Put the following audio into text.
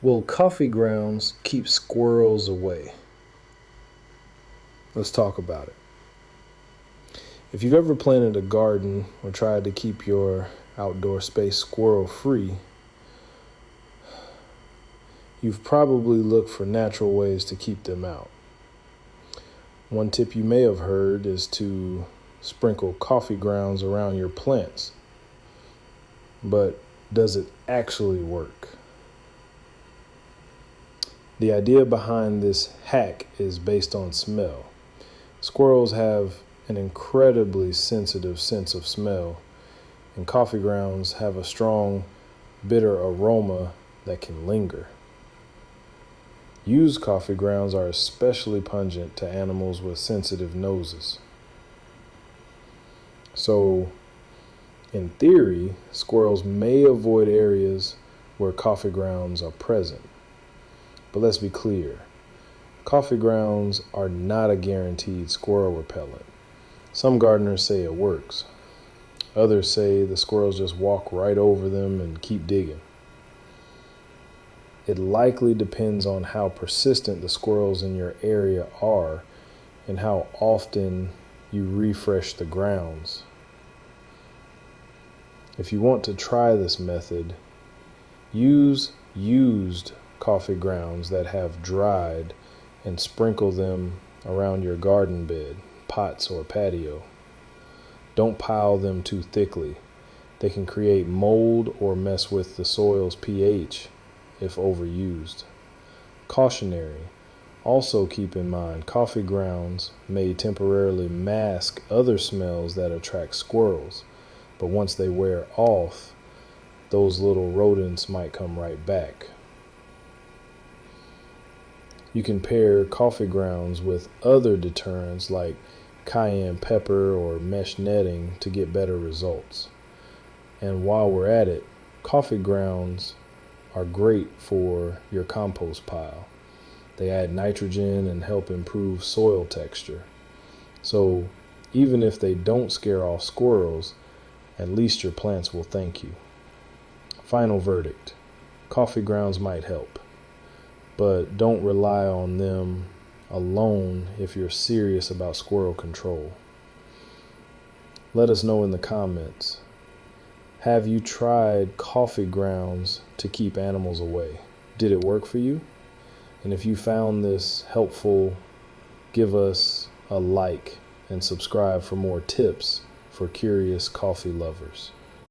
Will coffee grounds keep squirrels away? Let's talk about it. If you've ever planted a garden or tried to keep your outdoor space squirrel free, you've probably looked for natural ways to keep them out. One tip you may have heard is to sprinkle coffee grounds around your plants. But does it actually work? The idea behind this hack is based on smell. Squirrels have an incredibly sensitive sense of smell, and coffee grounds have a strong, bitter aroma that can linger. Used coffee grounds are especially pungent to animals with sensitive noses. So, in theory, squirrels may avoid areas where coffee grounds are present. But let's be clear, coffee grounds are not a guaranteed squirrel repellent. Some gardeners say it works. Others say the squirrels just walk right over them and keep digging. It likely depends on how persistent the squirrels in your area are and how often you refresh the grounds. If you want to try this method, use used coffee grounds that have dried and sprinkle them around your garden bed, pots, or patio. Don't pile them too thickly. They can create mold or mess with the soil's pH if overused. Cautionary. Also keep in mind, coffee grounds may temporarily mask other smells that attract squirrels, but once they wear off, those little rodents might come right back. You can pair coffee grounds with other deterrents like cayenne pepper or mesh netting to get better results. And while we're at it, coffee grounds are great for your compost pile. They add nitrogen and help improve soil texture. So even if they don't scare off squirrels, at least your plants will thank you. Final verdict: coffee grounds might help, but don't rely on them alone if you're serious about squirrel control. Let us know in the comments. Have you tried coffee grounds to keep animals away? Did it work for you? And if you found this helpful, give us a like and subscribe for more tips for curious coffee lovers.